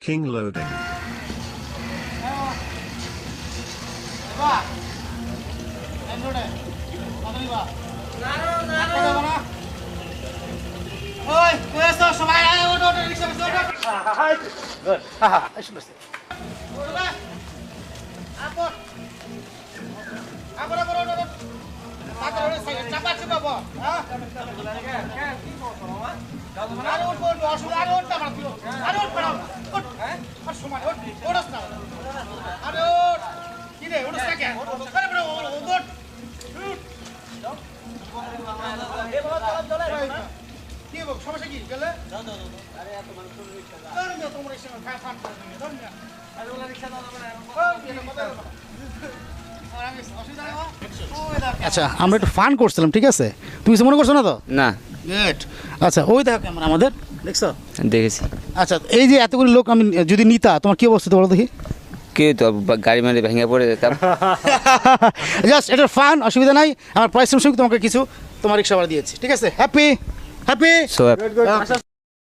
King loading. আচ্ছা আমরা একটু ফান করছিলাম, ঠিক আছে? তুমি কিছু মনে করছো না তো? না, গুড। আচ্ছা ওই দেখো ক্যামেরা আমাদের, দেখছো? দেখেছি। আচ্ছা এই যে এতগুলো লোক আমি যদি নিতা, তোমার কি অবস্থা বলো দেখি? কেউ তো গাড়ি মারি ভেঙে পড়ে যেতাম। জাস্ট এটা ফান, অসুবিধা নাই। আমার পরিশ্রম তোমাকে কিছু তোমার রিক্সা ভাড়া দিয়েছি, ঠিক আছে? Happy happy. সো